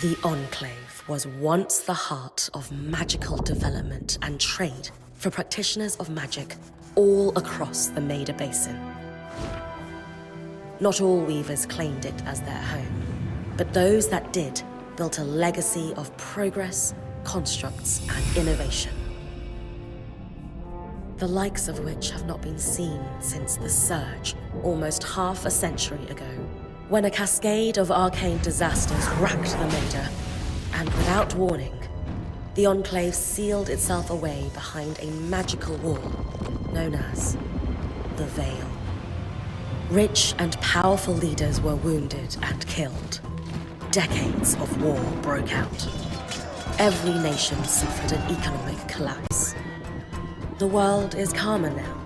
The Enclave was once the heart of magical development and trade for practitioners of magic all across the Maida Basin. Not all weavers claimed it as their home, but those that did built a legacy of progress, constructs, and innovation. The likes of which have not been seen since the Surge, almost half a century ago, when a cascade of arcane disasters racked the Maida, and without warning, the Enclave sealed itself away behind a magical wall known as the Veil. Rich and powerful leaders were wounded and killed. Decades of war broke out. Every nation suffered an economic collapse. The world is calmer now,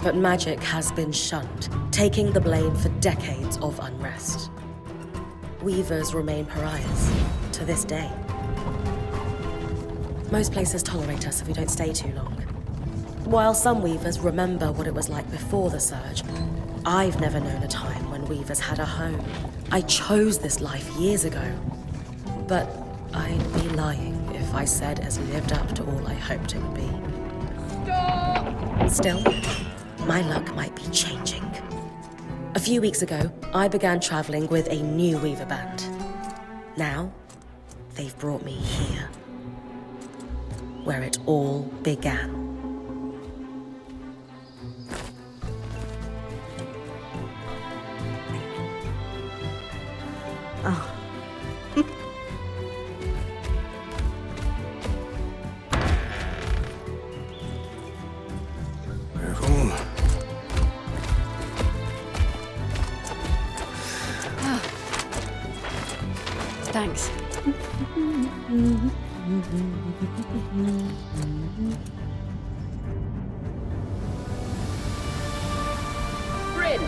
but magic has been shunned, taking the blame for decades of unrest. Weavers remain pariahs to this day. Most places tolerate us if we don't stay too long. While some weavers remember what it was like before the Surge, I've never known a time when weavers had a home. I chose this life years ago, but I'd be lying if I said it's lived up to all I hoped it would be. Stop! Still, my luck might be changing. A few weeks ago, I began traveling with a new weaver band. Now, they've brought me here, where it all began. Oh. Thanks. Bryn!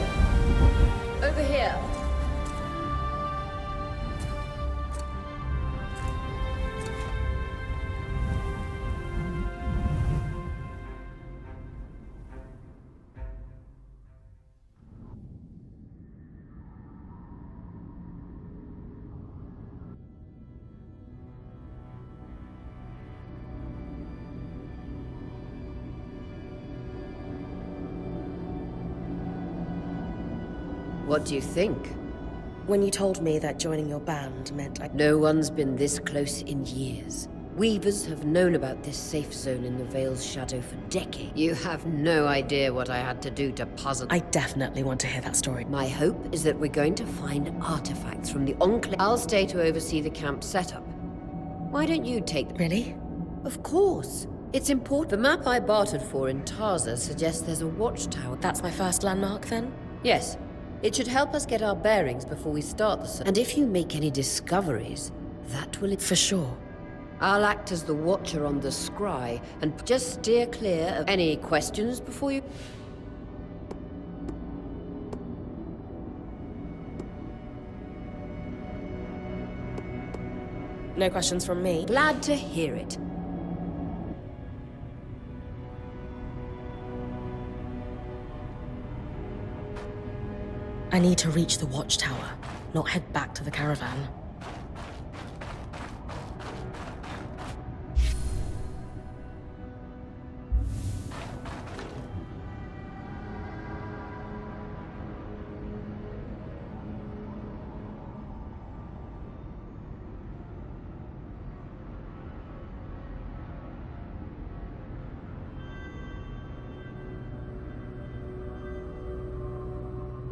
Over here. What do you think? When you told me that joining your band meant No one's been this close in years. Weavers have known about this safe zone in the Veil's shadow for decades. You have no idea what I had to do to puzzle. I definitely want to hear that story. My hope is that we're going to find artifacts from the Enclave. I'll stay to oversee the camp setup. Why don't you take them? Really? Of course. It's important. The map I bartered for in Tarza suggests there's a watchtower. That's my first landmark, then? Yes. It should help us get our bearings before we start the search. And if you make any discoveries, that will... For sure. I'll act as the watcher on the scry, and just steer clear of any questions before you... No questions from me? Glad to hear it. I need to reach the watchtower, not head back to the caravan.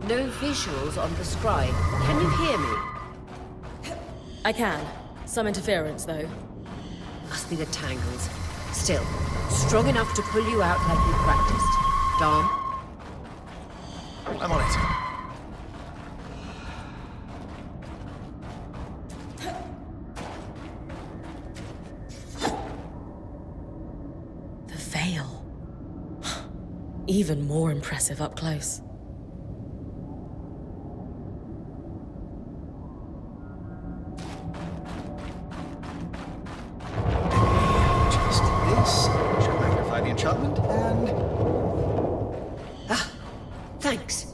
No visuals on the scry. Can you hear me? I can. Some interference, though. Must be the tangles. Still, strong enough to pull you out like we practiced. Dom? I'm on it. The Veil. Even more impressive up close. Enchantment and... Thanks.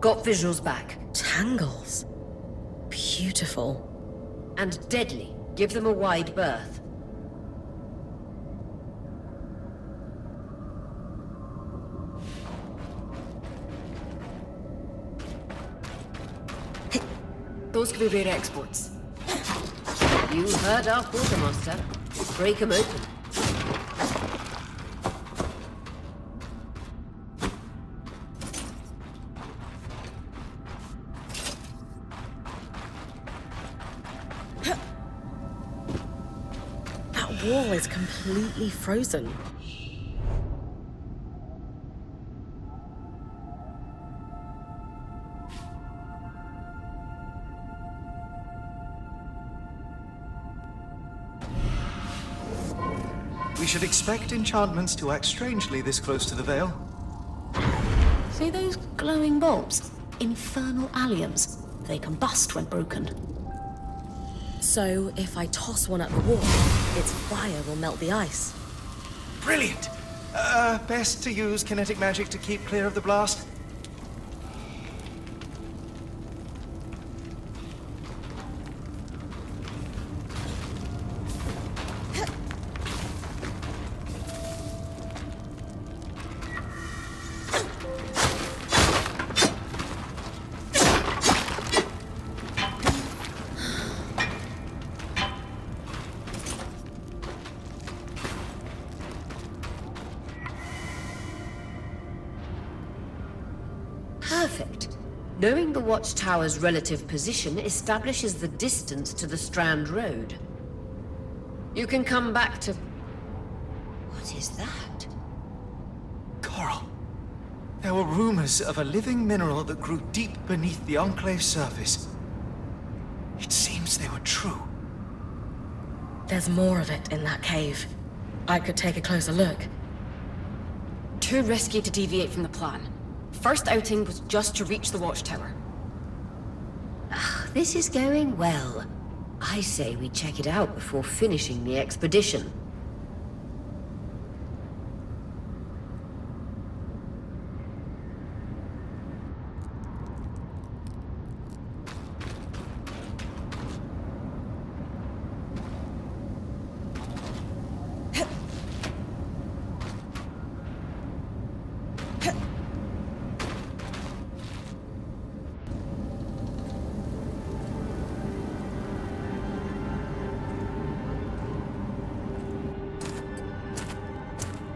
Got visuals back. Tangles. Beautiful. And deadly. Give them a wide berth. Those could be rare exports. You heard our quartermaster. Break 'em open. That wall is completely frozen. We should expect enchantments to act strangely this close to the Veil. See those glowing bulbs? Infernal alliums. They combust when broken. So, if I toss one at the wall, its fire will melt the ice. Brilliant! Best to use kinetic magic to keep clear of the blast. Perfect. Knowing the watchtower's relative position establishes the distance to the Strand Road. You can come back to... What is that? Coral. There were rumors of a living mineral that grew deep beneath the Enclave's surface. It seems they were true. There's more of it in that cave. I could take a closer look. Too risky to deviate from the plan. First outing was just to reach the watchtower. This is going well. I say we check it out before finishing the expedition.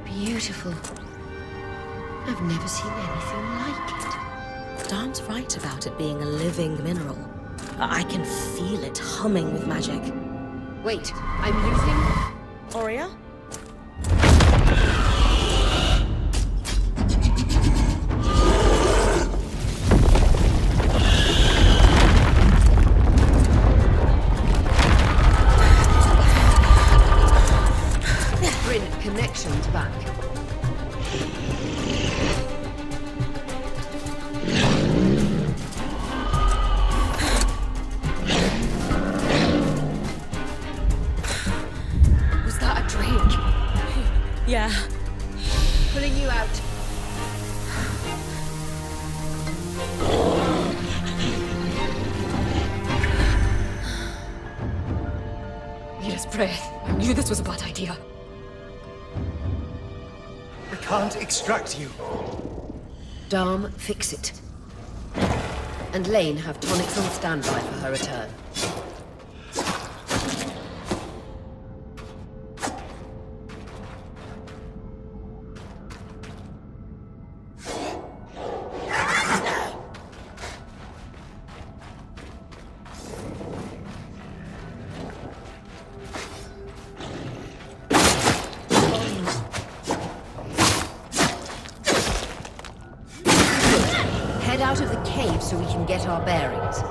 Beautiful. I've never seen anything like it. Darm's right about it being a living mineral. I can feel it humming with magic. Wait, I'm losing... Aurea? Bryn, connections back. Was that a drink? Yeah. Pulling you out. Need his breath. I knew this was a bad idea. We can't extract you. Darm, fix it. And Lane have tonics on standby for her return. Head out of the cave so we can get our bearings.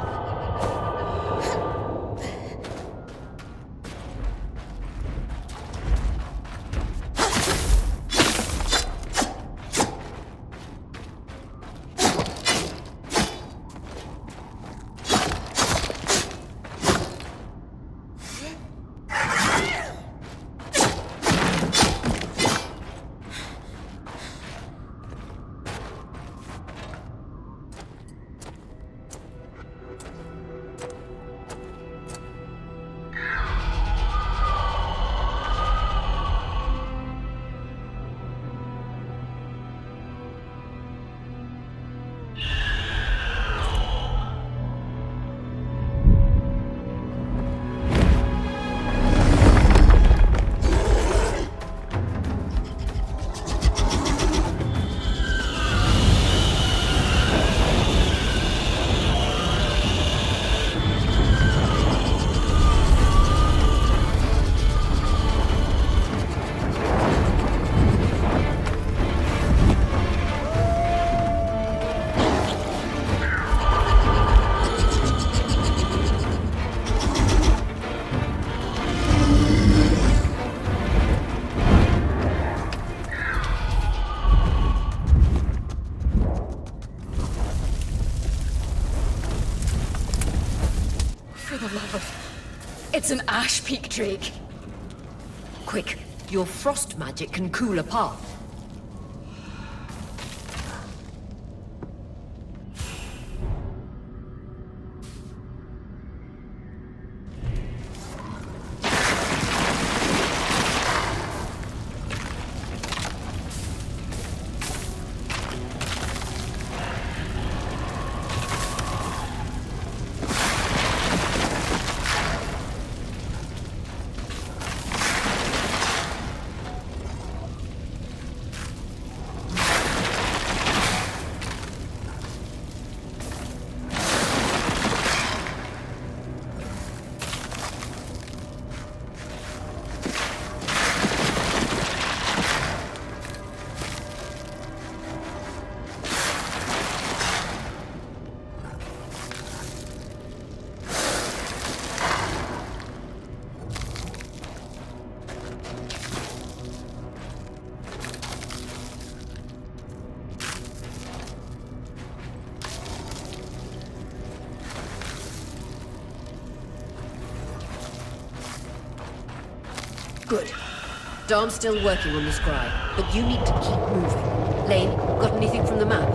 an ash peak drake. Quick, your frost magic can cool a path. Good. Darm's still working on the scry, but you need to keep moving. Lane, got anything from the map?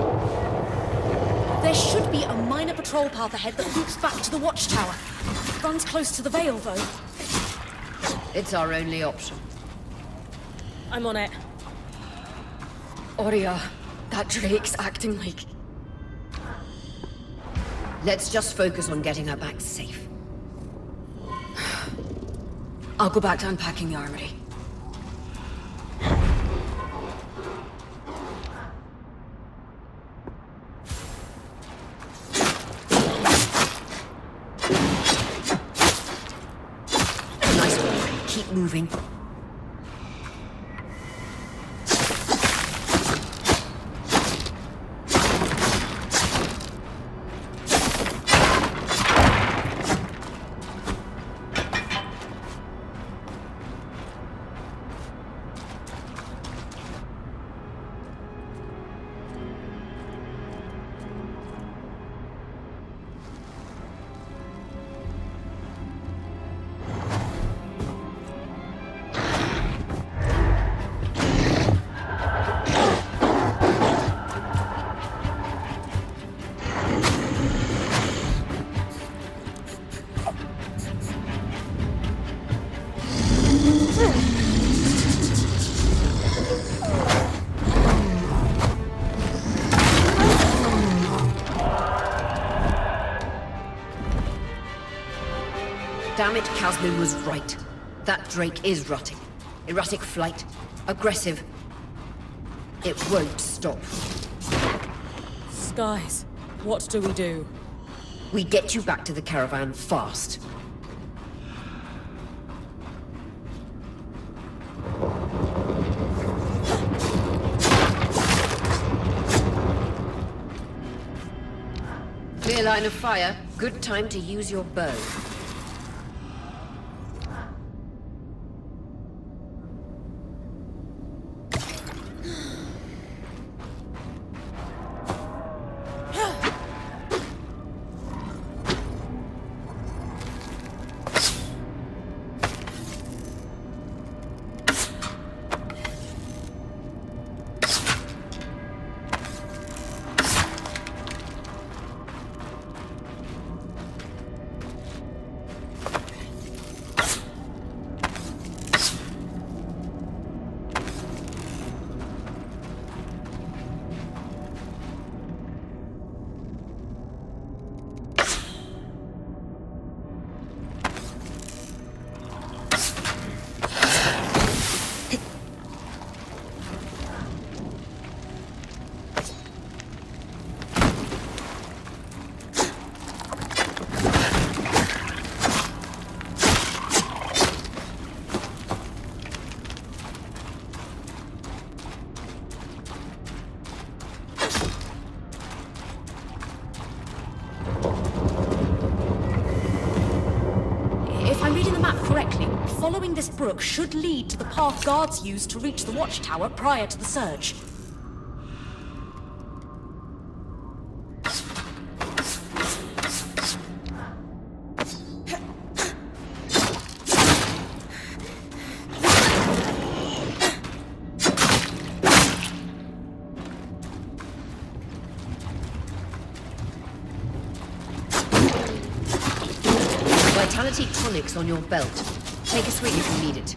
There should be a minor patrol path ahead that loops back to the watchtower. It runs close to the Vale, though. It's our only option. I'm on it. Aurea, that drake's acting like... Let's just focus on getting her back safe. I'll go back to unpacking the armory. Nice one. Keep moving. Damn it, Casmin was right. That drake is rotting. Erratic flight. Aggressive. It won't stop. Skies, what do we do? We get you back to the caravan fast. Clear line of fire. Good time to use your bow. Following this brook should lead to the path guards used to reach the watchtower prior to the surge. tonics on your belt. Take a swig if you need it.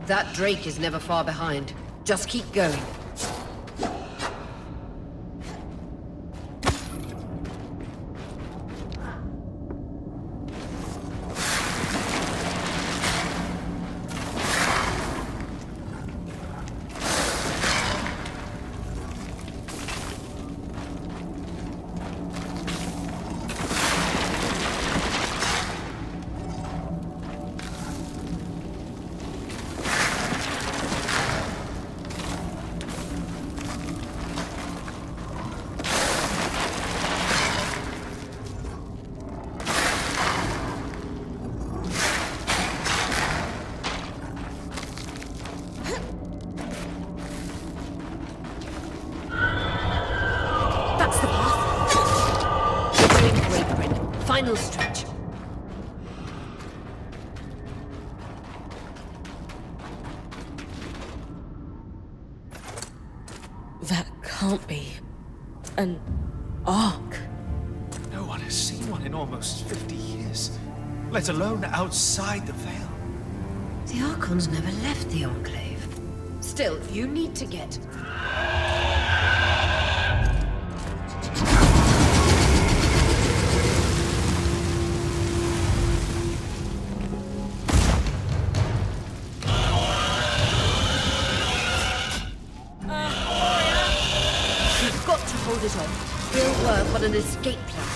That Drake is never far behind. Just keep going. Final stretch. That can't be an ark. No one has seen one in almost 50 years, let alone outside the Veil. The Archons never left the Enclave. Still, you need to get... You've got to hold it off. We'll work on an escape plan.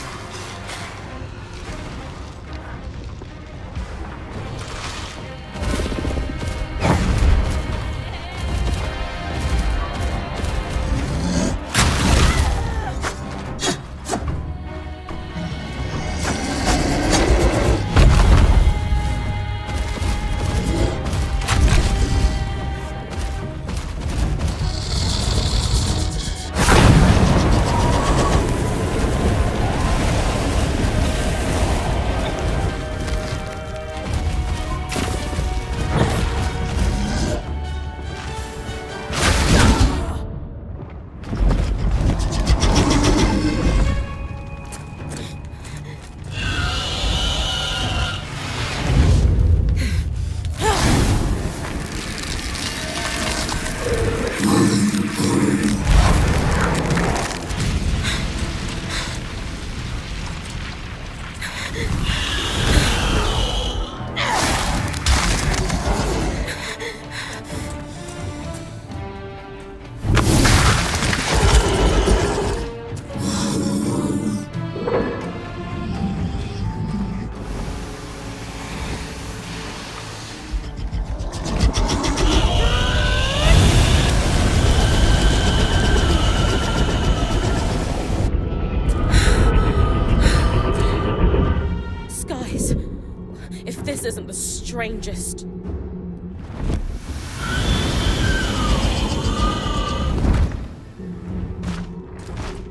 this isn't the strangest...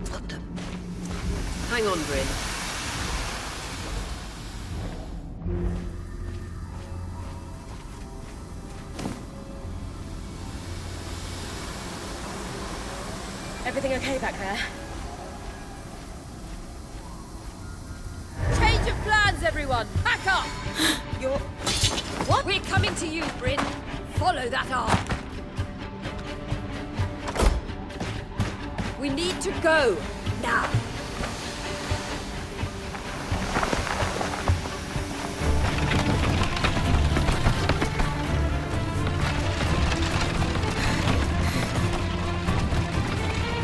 What the? Hang on, Bryn. Everything okay back there? Change of plans, everyone! Pack up! You're... What? We're coming to you, Bryn. Follow that arm. We need to go. Now.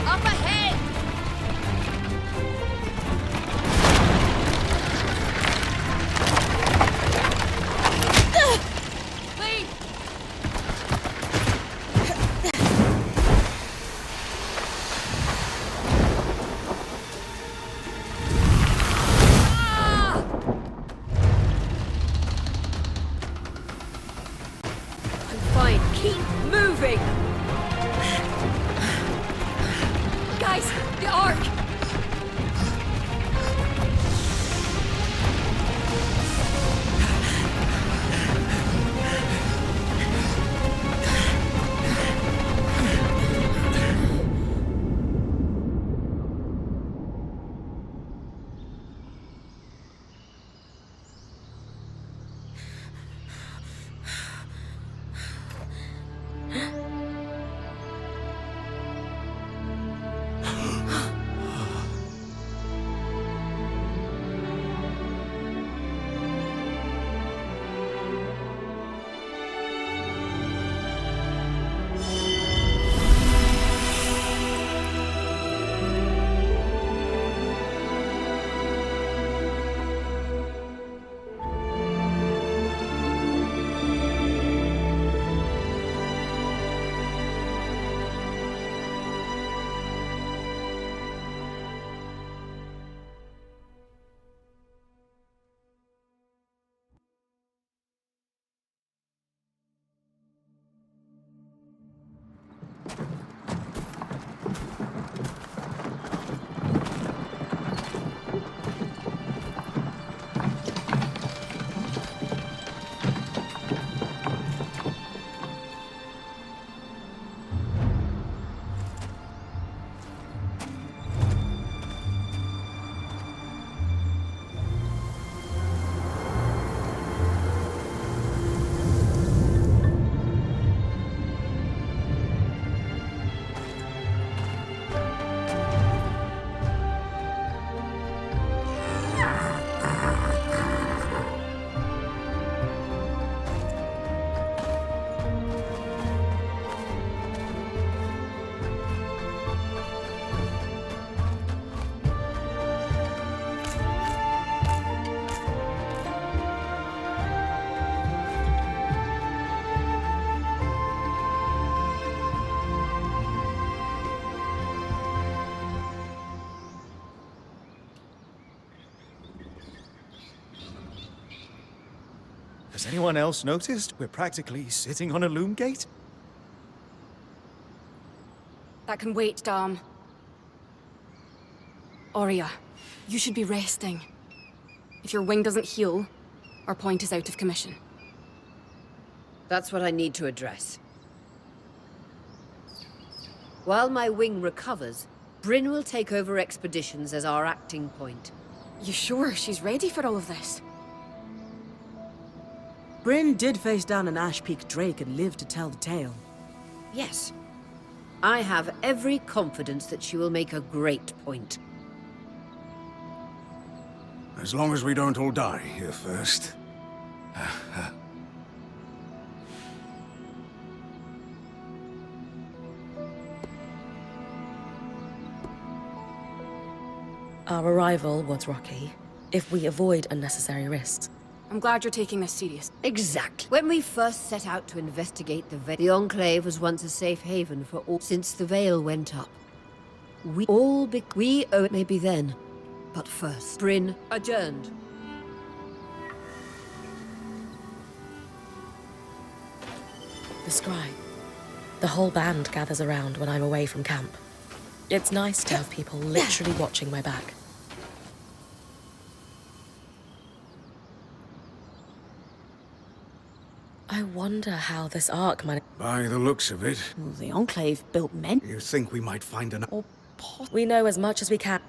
Up ahead! Lead! Ah! I'm fine. Keep moving! Guys, the Ark! Has anyone else noticed we're practically sitting on a loom gate? That can wait, Dom. Aurea, you should be resting. If your wing doesn't heal, our point is out of commission. That's what I need to address. While my wing recovers, Bryn will take over expeditions as our acting point. You sure she's ready for all of this? Bryn did face down an Ash Peak Drake and lived to tell the tale. Yes. I have every confidence that she will make a great point. As long as we don't all die here first. Our arrival was rocky. If we avoid unnecessary risks, I'm glad you're taking this serious. Exactly. When we first set out to investigate the Veil, the Enclave was once a safe haven for all. Since the Veil went up, we owe it maybe then. But first, Bryn adjourned. the scry. The whole band gathers around when I'm away from camp. It's nice to have people literally watching my back. I wonder how this ark might... By the looks of it, Well, the Enclave built men. you think we might find an... Or We know as much as we can.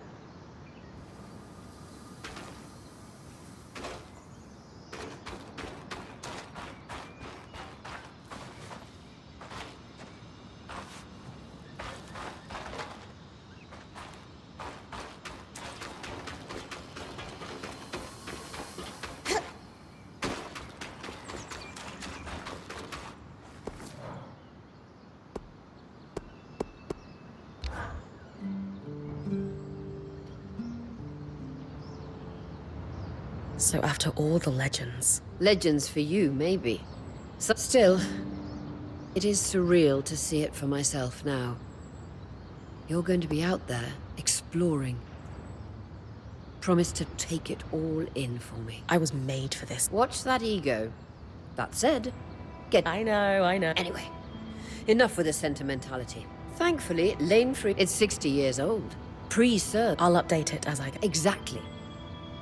So after all the legends... Legends for you, maybe. Still, it is surreal to see it for myself now. You're going to be out there, exploring. Promise to take it all in for me. I was made for this. Watch that ego. That said, I know. Anyway, enough with the sentimentality. Thankfully, Lane Free is 60 years old. Pre-serve. I'll update it as I go. Exactly.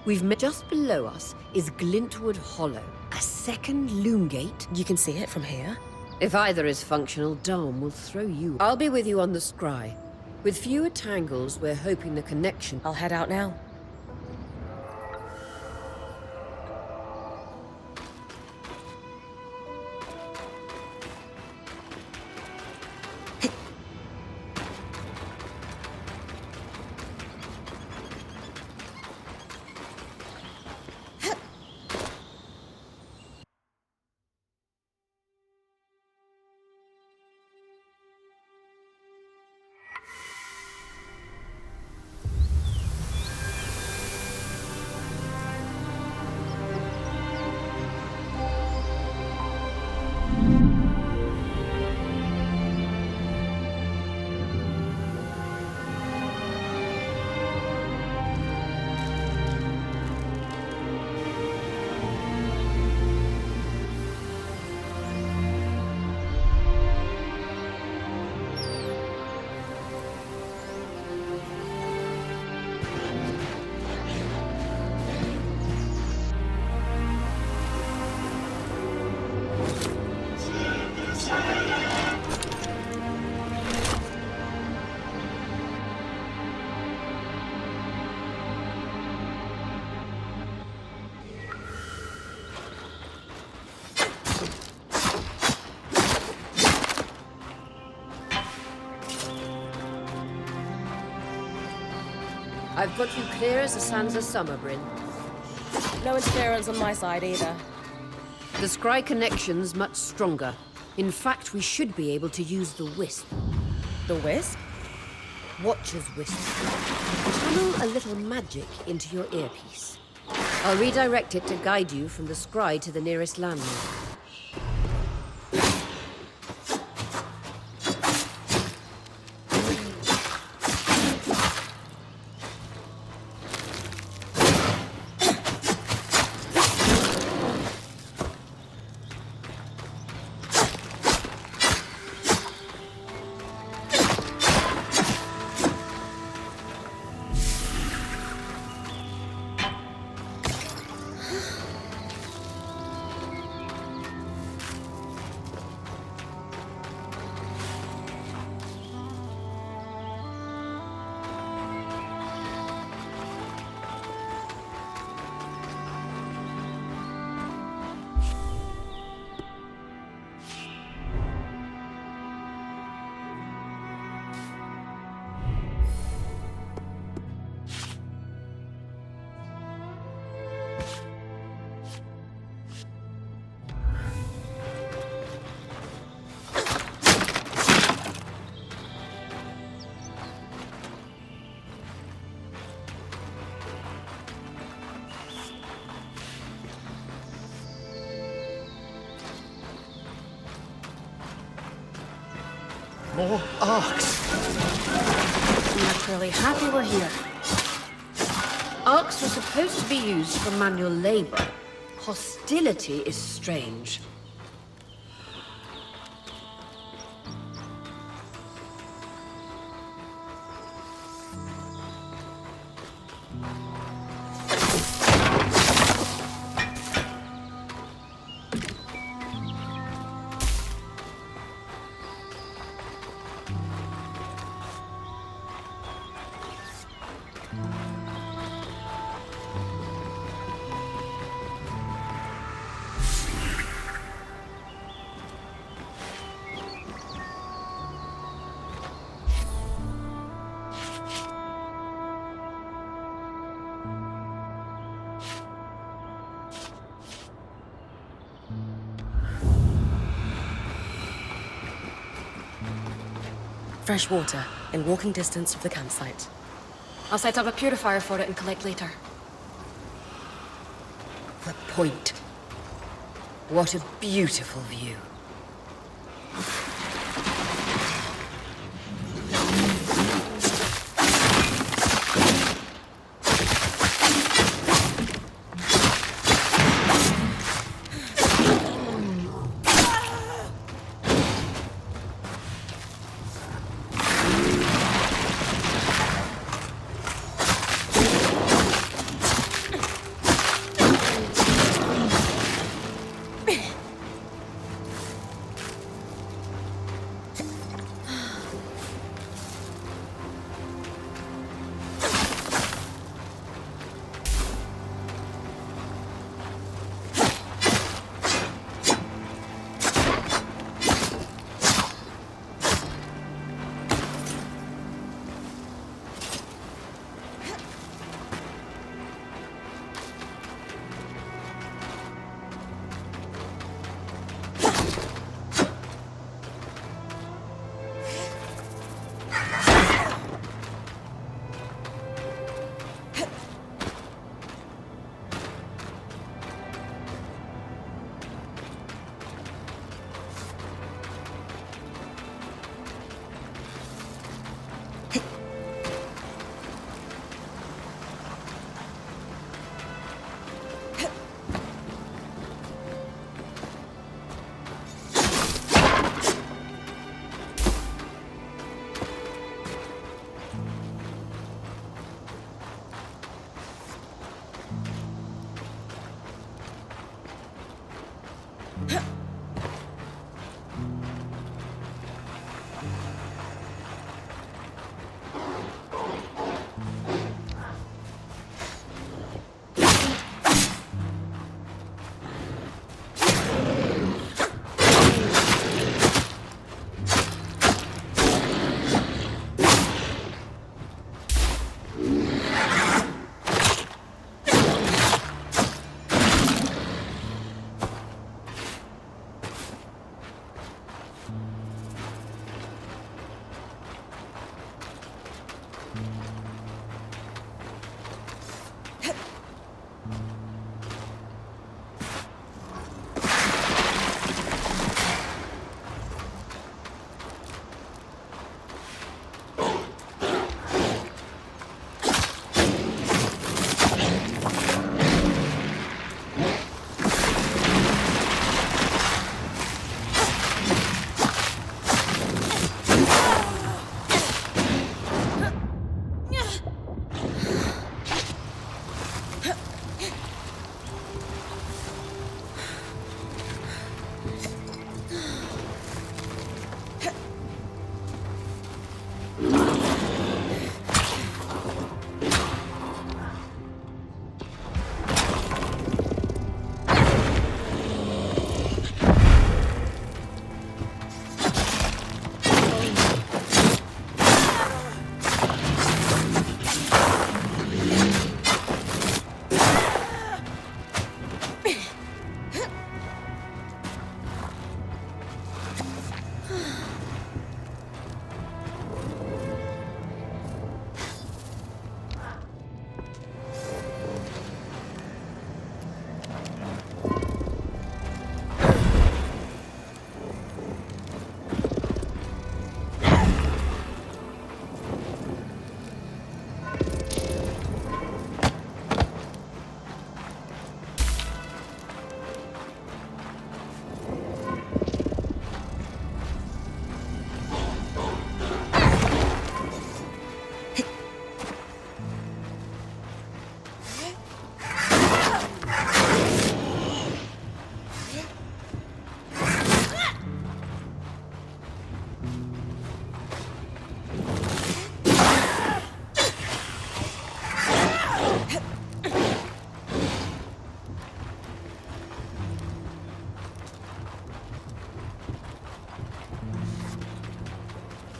We've met just below us is Glintwood Hollow, a second loom gate. You can see it from here? If either is functional, Dom will throw you. I'll be with you on the scry. With fewer tangles, we're hoping the connection... I'll head out now. I've got you clear as the sands of summer, Bryn. No interference on my side either. The scry connection's much stronger. In fact, we should be able to use the wisp. The wisp? Watcher's wisp. Channel a little magic into your earpiece. I'll redirect it to guide you from the scry to the nearest landmark. More arcs. Naturally happy we're here. Arcs were supposed to be used for manual labor. Hostility is strange. Fresh water, in walking distance of the campsite. I'll set up a purifier for it and collect later. The point. What a beautiful view.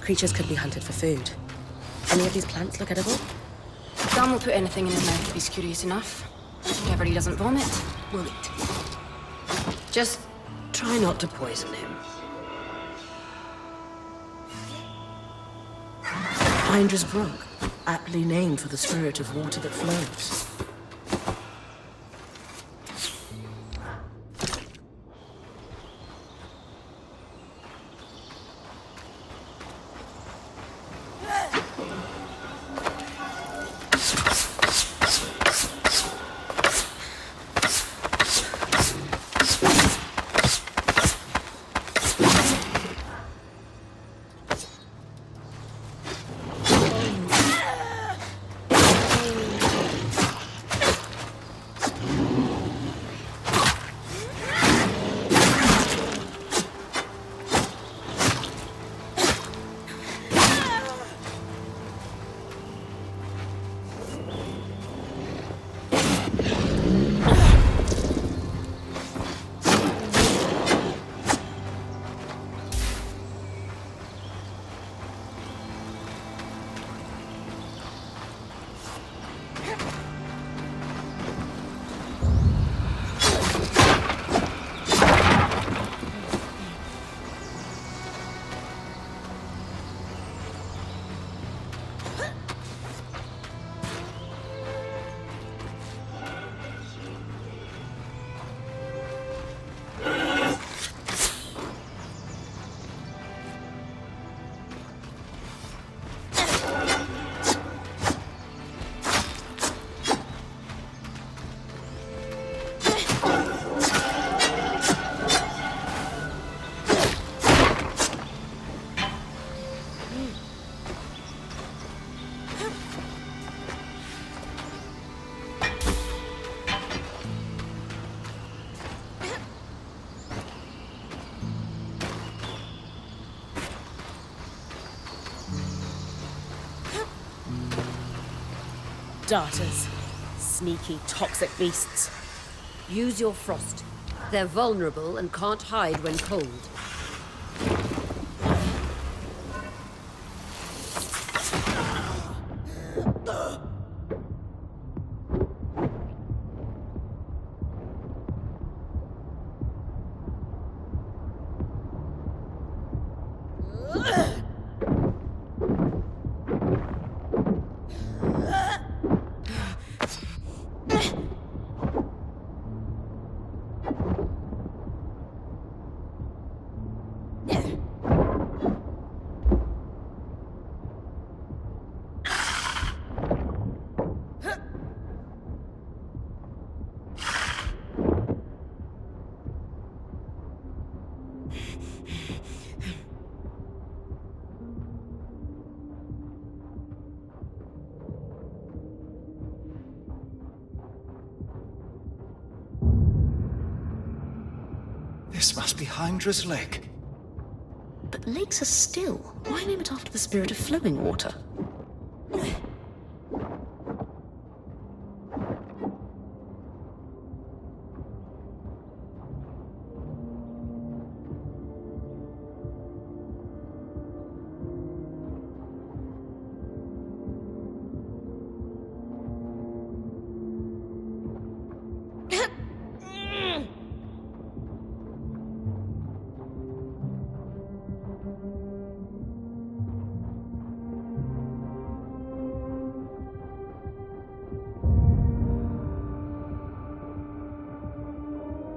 Creatures could be hunted for food. Any of these plants look edible? Dan will put anything in his mouth if he's curious enough. Whatever he doesn't vomit, we'll eat. Just try not to poison him. Hydra's Brook, aptly named for the spirit of water that flows. Darters. Sneaky, toxic beasts. Use your frost. They're vulnerable and can't hide when cold. This must be Hydra's Lake. But lakes are still. Why name it after the spirit of flowing water?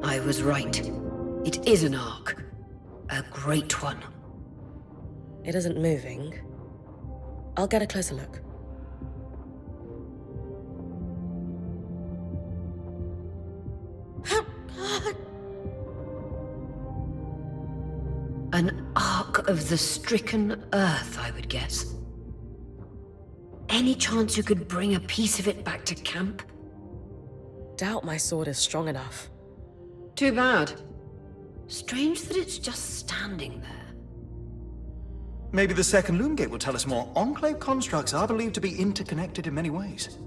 I was right. It is an ark. A great one. It isn't moving. I'll get a closer look. An ark of the stricken earth, I would guess. Any chance you could bring a piece of it back to camp? Doubt my sword is strong enough. Too bad. Strange that it's just standing there. Maybe the second loom gate will tell us more. Enclave constructs are believed to be interconnected in many ways.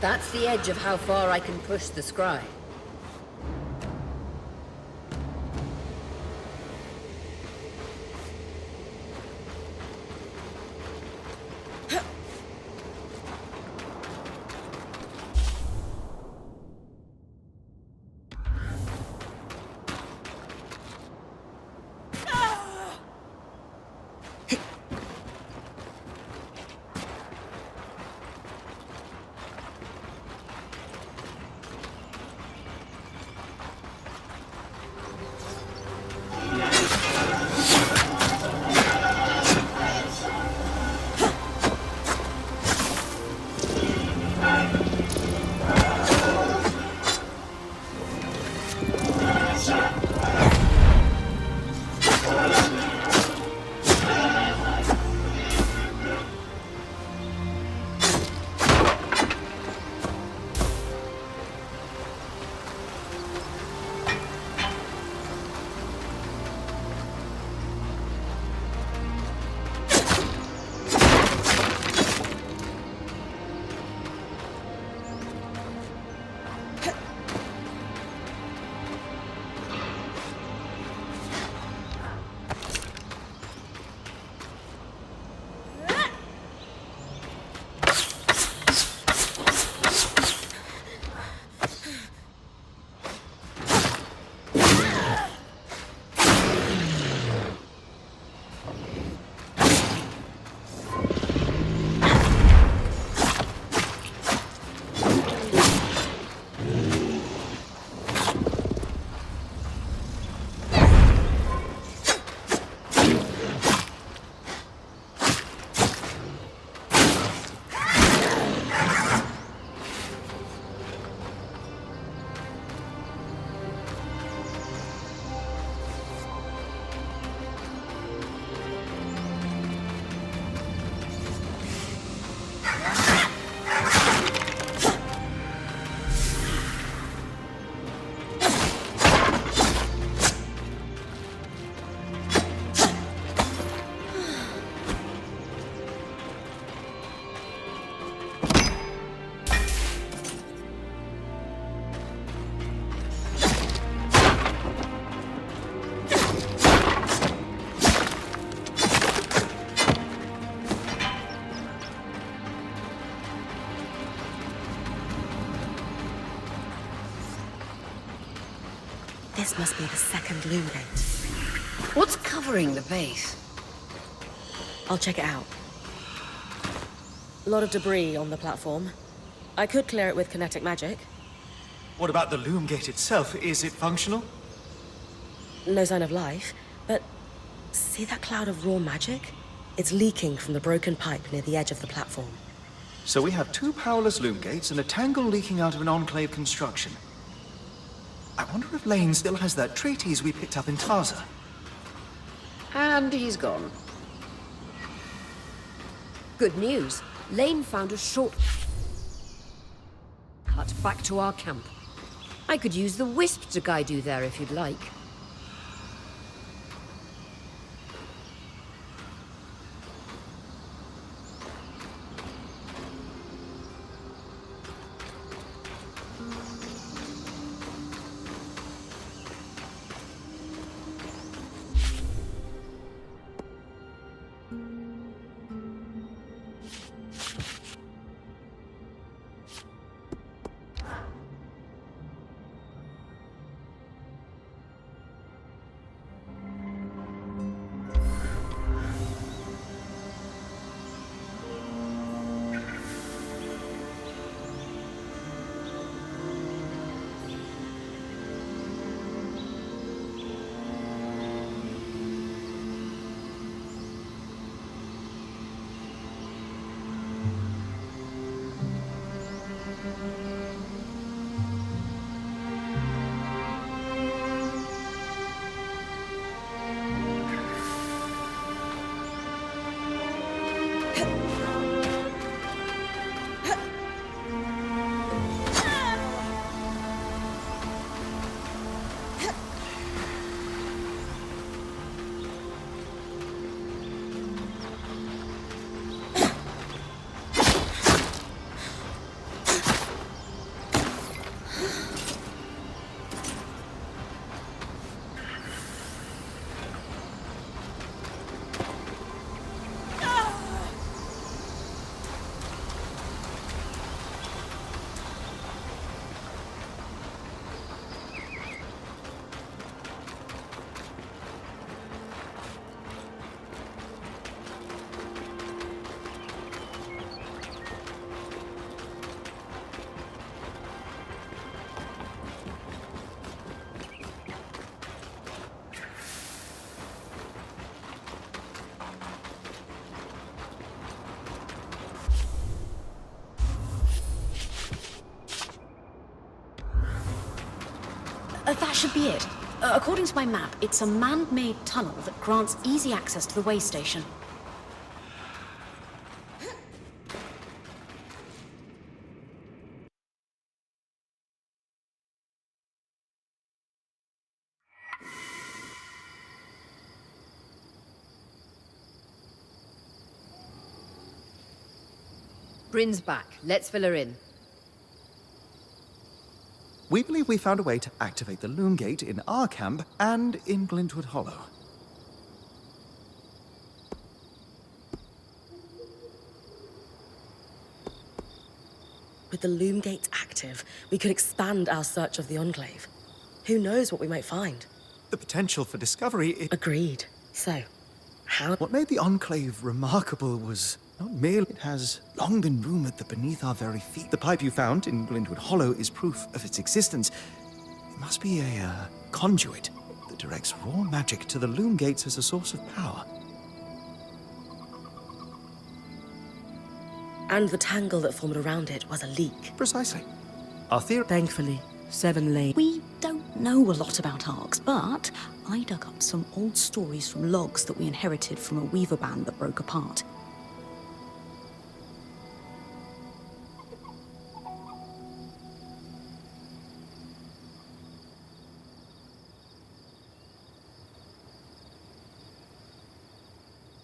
That's the edge of how far I can push the scry. This must be the second loom gate. What's covering the base? I'll check it out. A lot of debris on the platform. I could clear it with kinetic magic. What about the loom gate itself? Is it functional? No sign of life, but see that cloud of raw magic? It's leaking from the broken pipe near the edge of the platform. So we have two powerless loom gates and a tangle leaking out of an enclave construction. I wonder if Lane still has that treatise we picked up in Taza. And he's gone. Good news. Lane found a short cut back to our camp. I could use the wisp to guide you there if you'd like. That should be it. According to my map, it's a man-made tunnel that grants easy access to the way station. Bryn's back. Let's fill her in. We believe we found a way to activate the Loom Gate in our camp and in Glintwood Hollow. With the Loom Gate active, we could expand our search of the Enclave. Who knows what we might find? The potential for discovery. Agreed. So, how? What made the Enclave remarkable was not merely it has long been rumored that beneath our very feet, the pipe you found in Glintwood Hollow is proof of its existence. It must be a conduit that directs raw magic to the Loom Gates as a source of power. And the tangle that formed around it was a leak. Precisely. Our theory. Thankfully, 7 lanes. We don't know a lot about arcs, but I dug up some old stories from logs that we inherited from a weaver band that broke apart.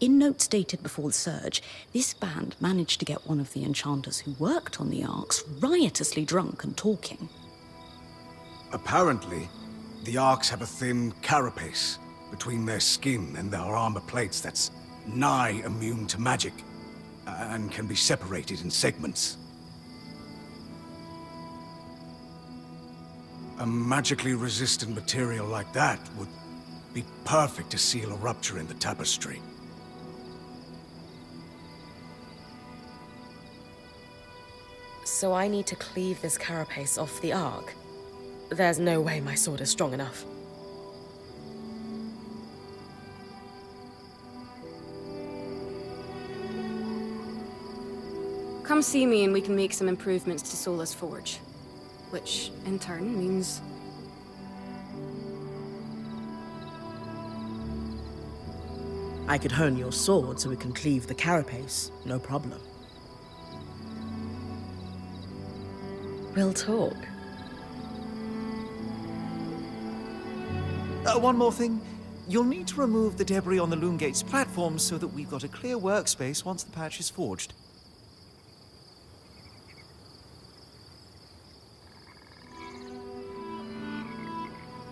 In notes dated before the surge, this band managed to get one of the enchanters who worked on the arcs riotously drunk and talking. Apparently, the Arks have a thin carapace between their skin and their armor plates that's nigh immune to magic, and can be separated in segments. A magically resistant material like that would be perfect to seal a rupture in the tapestry. So I need to cleave this carapace off the Ark? There's no way my sword is strong enough. Come see me and we can make some improvements to Sola's forge. Which, in turn, means... I could hone your sword so we can cleave the carapace, no problem. We'll talk. One more thing. You'll need to remove the debris on the Loom Gate's platform so that we've got a clear workspace once the patch is forged.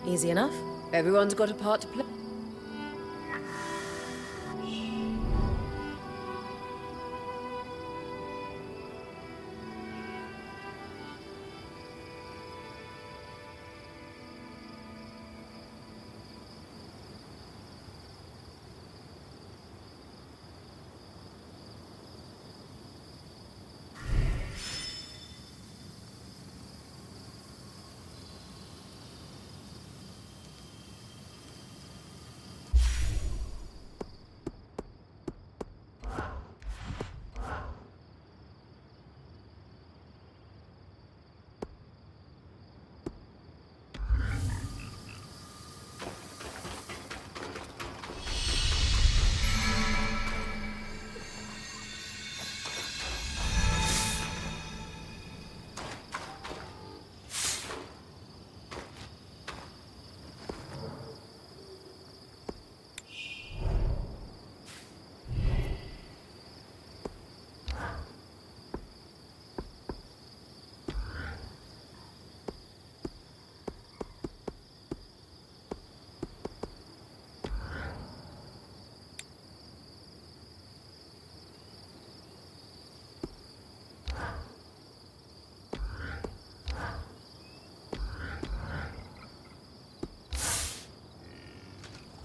Easy enough? Everyone's got a part to play.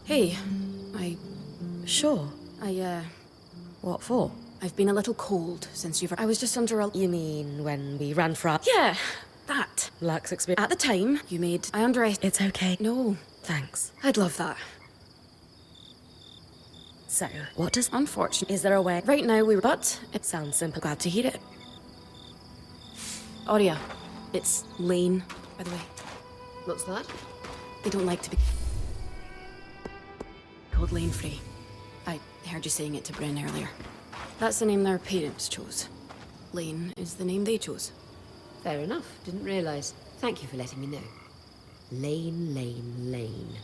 Hey, Sure. What for? I've been a little cold since you've... I was just under a... You mean when we ran for our... Yeah, that. Lux experience? At the time, you made... I underestimated... It's okay. No, Thanks. I'd love that. So, what does... Unfortunate. Is there a way... Right now we... But, It sounds simple. glad to hear it. Aurea, it's Lane, by the way. What's that? They don't like to be called Lane Free. I heard you saying it to Bryn earlier. That's the name their parents chose. Lane is the name they chose. Fair enough. Didn't realize. Thank you for letting me know. Lane, Lane, Lane.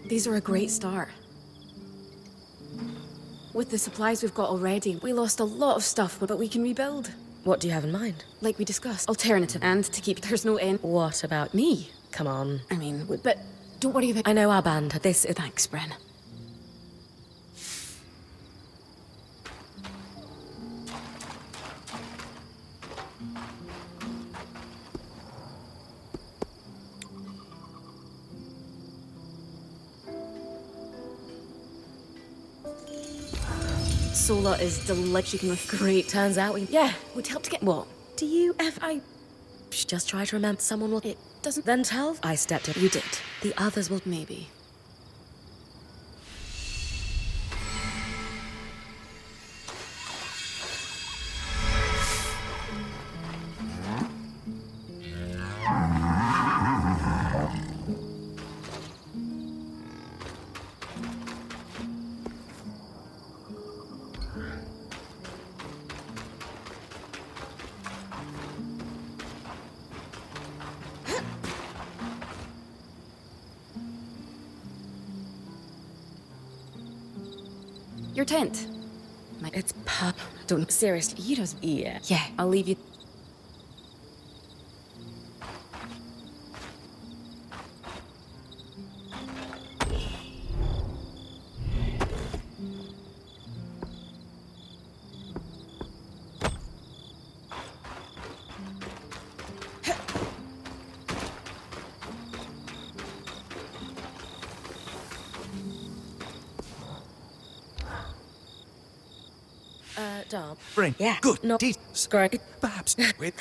These are a great start. With the supplies we've got already, we lost a lot of stuff, but we can rebuild. What do you have in mind? Like we discussed. Alternative. And to keep there's no end. What about Me? Come on. I mean, but don't worry about... I know our band. This is... Thanks, Bryn. Sola is delicious with great. Turns out we... Yeah, would help to get... What? Do you ever... I just try to remember someone will... It doesn't... Then tell... I stepped in. You did. The others will... Maybe. Your tent. It's pub. Don't... Seriously. You just... Yeah. Yeah, I'll leave you... Darb. Brain. Yeah. Good. Not... Deeds. Great. Perhaps with...